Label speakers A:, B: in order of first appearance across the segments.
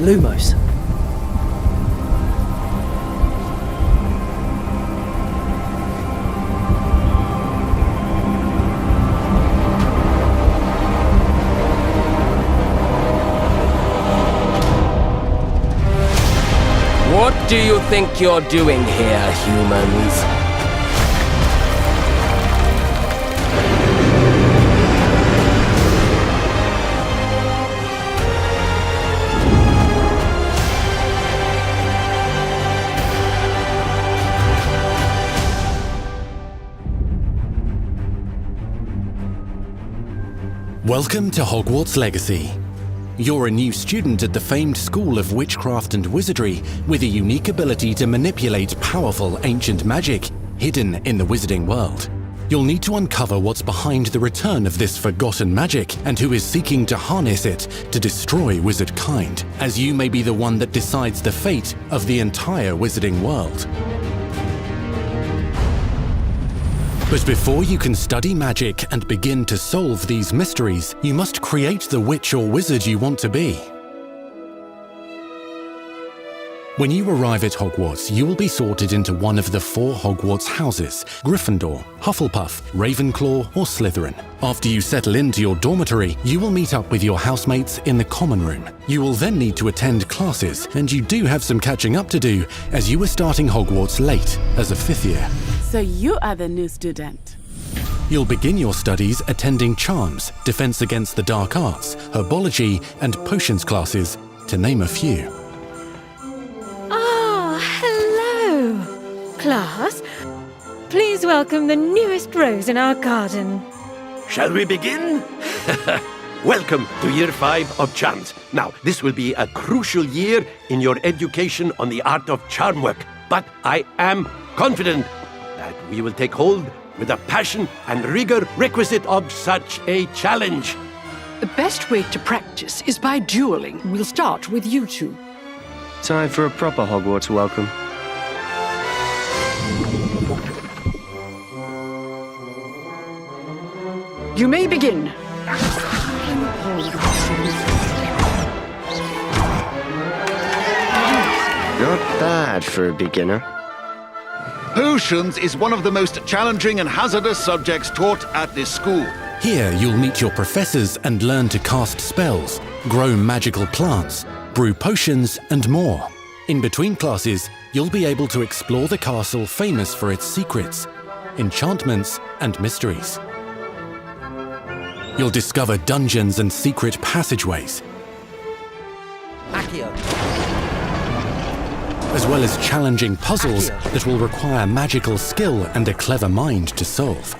A: Lumos.
B: What do you think you're doing here, humans?
C: Welcome to Hogwarts Legacy. You're a new student at the famed School of Witchcraft and Wizardry with a unique ability to manipulate powerful ancient magic hidden in the wizarding world. You'll need to uncover what's behind the return of this forgotten magic and who is seeking to harness it to destroy wizard kind, as you may be the one that decides the fate of the entire wizarding world. But before you can study magic and begin to solve these mysteries, you must create the witch or wizard you want to be. When you arrive at Hogwarts, you will be sorted into one of the 4 Hogwarts houses: Gryffindor, Hufflepuff, Ravenclaw, or Slytherin. After you settle into your dormitory, you will meet up with your housemates in the common room. You will then need to attend classes, and you do have some catching up to do, as you are starting Hogwarts late as a 5th year.
D: So you are the new student.
C: You'll begin your studies attending Charms, Defense Against the Dark Arts, Herbology, and Potions classes, to name a few.
E: Ah, hello, class. Please welcome the newest rose in our garden.
F: Shall we begin? Welcome to Year 5 of Charms. Now, this will be a crucial year in your education on the art of charm work, but I am confident that we will take hold with the passion and rigor requisite of such a challenge.
G: The best way to practice is by dueling. We'll start with you two.
A: Time for a proper Hogwarts welcome.
G: You may begin.
A: Not bad for a beginner.
H: Potions is one of the most challenging and hazardous subjects taught at this school.
C: Here you'll meet your professors and learn to cast spells, grow magical plants, brew potions, and more. In between classes, you'll be able to explore the castle famous for its secrets, enchantments, and mysteries. You'll discover dungeons and secret passageways, as well as challenging puzzles that will require magical skill and a clever mind to solve.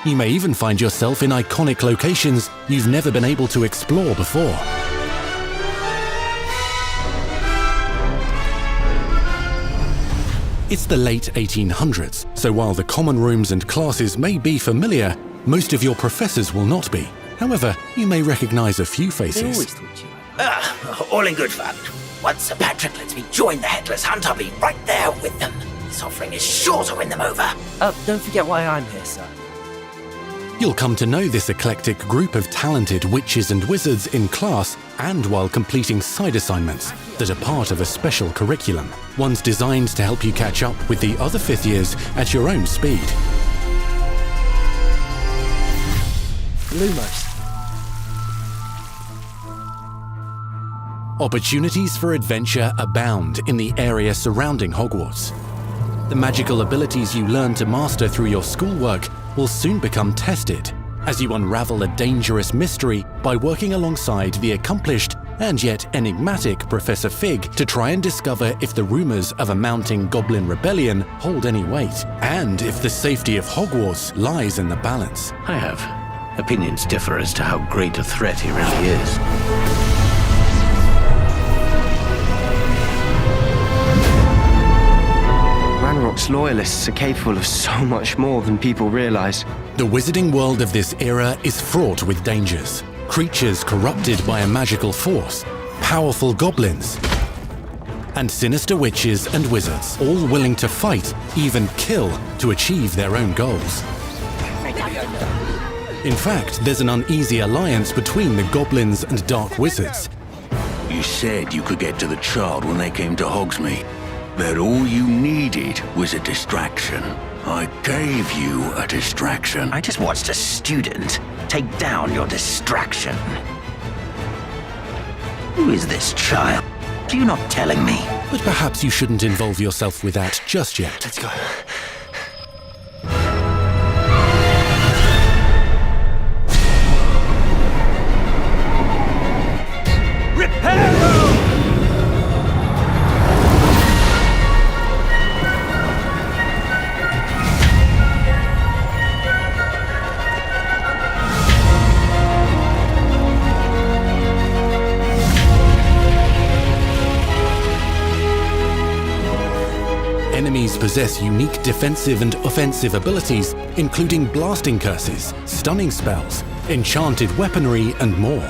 C: You may even find yourself in iconic locations you've never been able to explore before. It's the late 1800s, so while the common rooms and classes may be familiar, most of your professors will not be. However, you may recognize a few faces.
I: All in good fun. Once Sir Patrick lets me join the Headless Hunt, I'll be right there with them. This offering is sure to win them over.
B: Don't forget why I'm here, sir.
C: You'll come to know this eclectic group of talented witches and wizards in class and while completing side assignments that are part of a special curriculum, ones designed to help you catch up with the other 5th years at your own speed.
A: Lumos.
C: Opportunities for adventure abound in the area surrounding Hogwarts. The magical abilities you learn to master through your schoolwork will soon become tested as you unravel a dangerous mystery by working alongside the accomplished and yet enigmatic Professor Fig to try and discover if the rumors of a mounting goblin rebellion hold any weight, and if the safety of Hogwarts lies in the balance.
F: I have. Opinions differ as to how great a threat he really is.
A: Hogwarts loyalists are capable of so much more than people realize.
C: The wizarding world of this era is fraught with dangers. Creatures corrupted by a magical force, powerful goblins, and sinister witches and wizards, all willing to fight, even kill, to achieve their own goals. In fact, there's an uneasy alliance between the goblins and dark wizards.
J: You said you could get to the child when they came to Hogsmeade. That all you needed was a distraction. I gave you a distraction.
I: I just watched a student take down your distraction. Who is this child? Are you not telling me?
C: But perhaps you shouldn't involve yourself with that just yet.
A: Let's go.
C: Enemies possess unique defensive and offensive abilities, including blasting curses, stunning spells, enchanted weaponry, and more.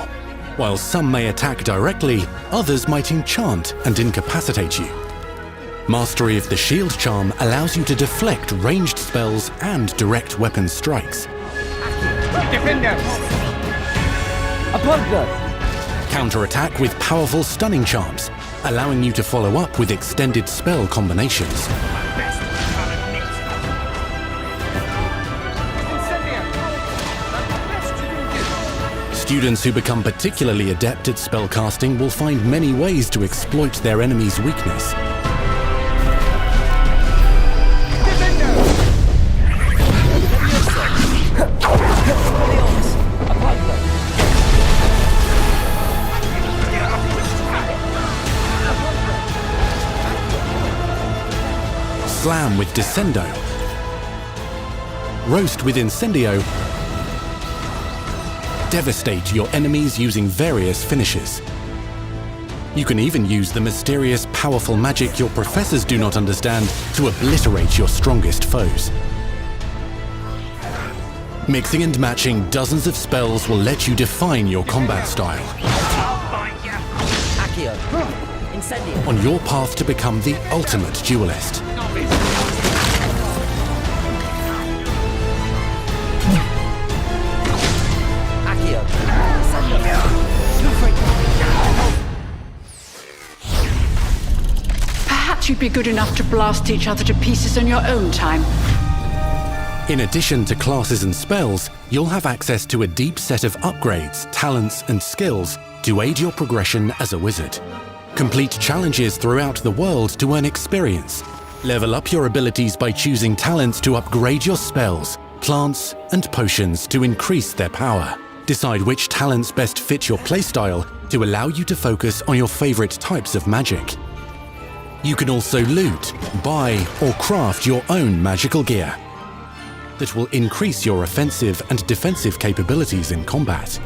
C: While some may attack directly, others might enchant and incapacitate you. Mastery of the shield charm allows you to deflect ranged spells and direct weapon strikes. Counterattack with powerful stunning charms, allowing you to follow up with extended spell combinations. Students who become particularly adept at spellcasting will find many ways to exploit their enemy's weakness. Slam with Descendo, Roast with Incendio, devastate your enemies using various finishes. You can even use the mysterious, powerful magic your professors do not understand to obliterate your strongest foes. Mixing and matching dozens of spells will let you define your combat style. On your path to become the ultimate duelist.
G: Perhaps you'd be good enough to blast each other to pieces on your own time.
C: In addition to classes and spells, you'll have access to a deep set of upgrades, talents, and skills to aid your progression as a wizard. Complete challenges throughout the world to earn experience. Level up your abilities by choosing talents to upgrade your spells, plants, and potions to increase their power. Decide which talents best fit your playstyle to allow you to focus on your favorite types of magic. You can also loot, buy, or craft your own magical gear that will increase your offensive and defensive capabilities in combat.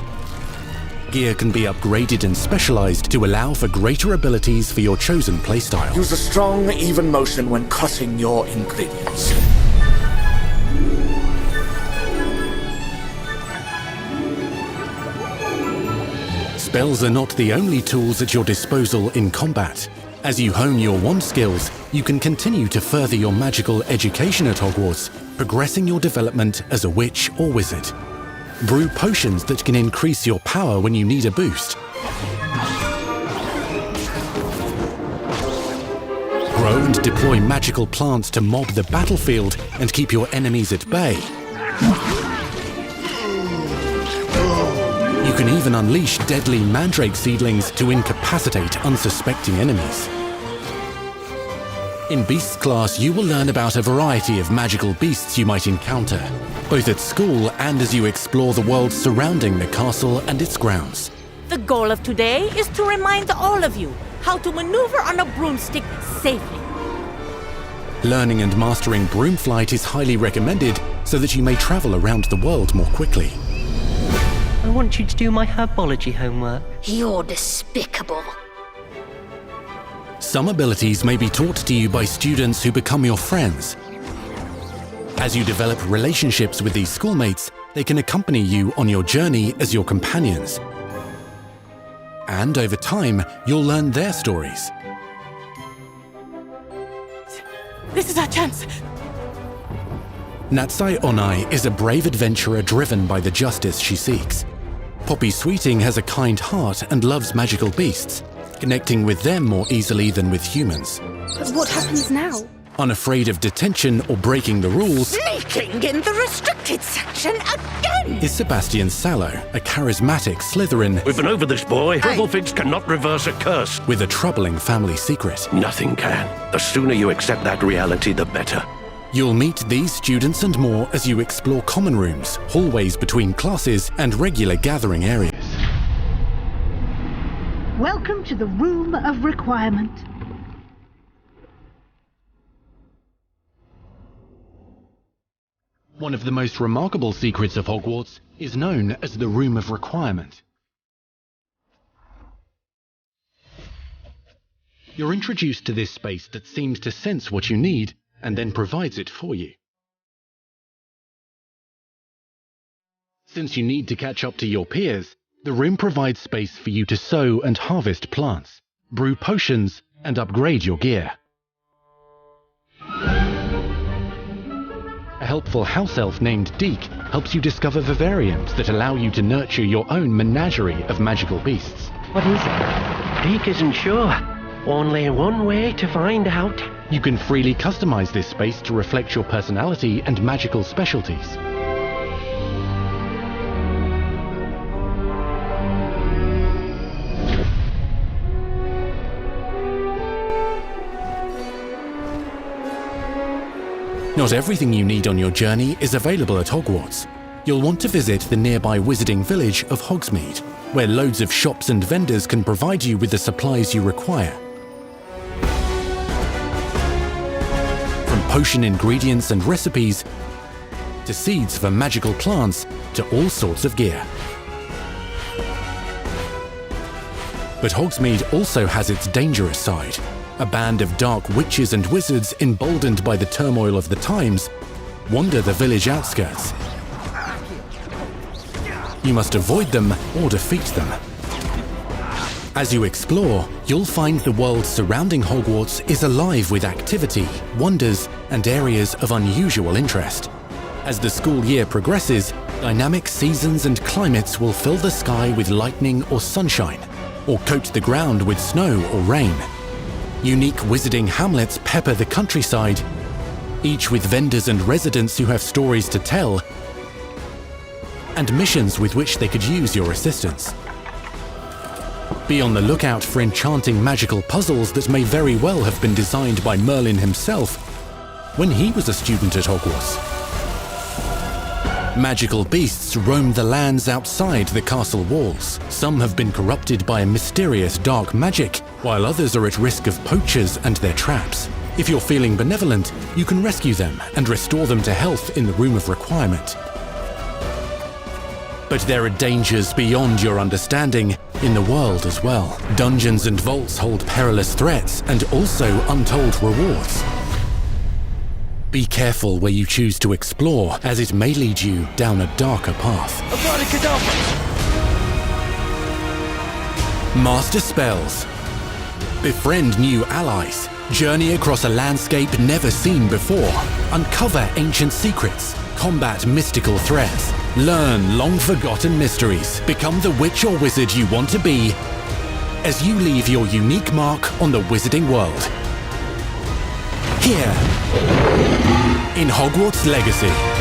C: Gear can be upgraded and specialized to allow for greater abilities for your chosen playstyle.
K: Use a strong, even motion when cutting your ingredients.
C: Spells are not the only tools at your disposal in combat. As you hone your wand skills, you can continue to further your magical education at Hogwarts, progressing your development as a witch or wizard. Brew potions that can increase your power when you need a boost. Grow and deploy magical plants to mob the battlefield and keep your enemies at bay. You can even unleash deadly mandrake seedlings to incapacitate unsuspecting enemies. In Beasts class, you will learn about a variety of magical beasts you might encounter, both at school and as you explore the world surrounding the castle and its grounds.
L: The goal of today is to remind all of you how to maneuver on a broomstick safely.
C: Learning and mastering broom flight is highly recommended so that you may travel around the world more quickly.
M: I want you to do my herbology homework.
N: You're despicable.
C: Some abilities may be taught to you by students who become your friends. As you develop relationships with these schoolmates, they can accompany you on your journey as your companions. And over time, you'll learn their stories.
D: This is our chance.
C: Natsai Onai is a brave adventurer driven by the justice she seeks. Poppy Sweeting has a kind heart and loves magical beasts, connecting with them more easily than with humans.
N: But what happens now?
C: Unafraid of detention or breaking the rules,
L: Sneaking in the restricted section again!
C: is Sebastian Sallow, a charismatic Slytherin
F: We've been over this, boy. Privilege cannot reverse a curse.
C: with a troubling family secret.
F: Nothing can. The sooner you accept that reality, the better.
C: You'll meet these students and more as you explore common rooms, hallways between classes, and regular gathering areas.
O: Welcome to the Room of Requirement.
C: One of the most remarkable secrets of Hogwarts is known as the Room of Requirement. You're introduced to this space that seems to sense what you need and then provides it for you. Since you need to catch up to your peers, the room provides space for you to sow and harvest plants, brew potions, and upgrade your gear. A helpful house elf named Deek helps you discover vivariums that allow you to nurture your own menagerie of magical beasts.
M: What is it? Deek isn't sure. Only one way to find out.
C: You can freely customize this space to reflect your personality and magical specialties. Not everything you need on your journey is available at Hogwarts. You'll want to visit the nearby wizarding village of Hogsmeade, where loads of shops and vendors can provide you with the supplies you require. From potion ingredients and recipes, to seeds for magical plants, to all sorts of gear. But Hogsmeade also has its dangerous side. A band of dark witches and wizards, emboldened by the turmoil of the times, wander the village outskirts. You must avoid them or defeat them. As you explore, you'll find the world surrounding Hogwarts is alive with activity, wonders, and areas of unusual interest. As the school year progresses, dynamic seasons and climates will fill the sky with lightning or sunshine, or coat the ground with snow or rain. Unique wizarding hamlets pepper the countryside, each with vendors and residents who have stories to tell, and missions with which they could use your assistance. Be on the lookout for enchanting magical puzzles that may very well have been designed by Merlin himself when he was a student at Hogwarts. Magical beasts roam the lands outside the castle walls. Some have been corrupted by a mysterious dark magic, while others are at risk of poachers and their traps. If you're feeling benevolent, you can rescue them and restore them to health in the Room of Requirement. But there are dangers beyond your understanding in the world as well. Dungeons and vaults hold perilous threats and also untold rewards. Be careful where you choose to explore, as it may lead you down a darker path. Master spells. Befriend new allies. Journey across a landscape never seen before. Uncover ancient secrets. Combat mystical threats. Learn long-forgotten mysteries. Become the witch or wizard you want to be as you leave your unique mark on the wizarding world. Here, in Hogwarts Legacy.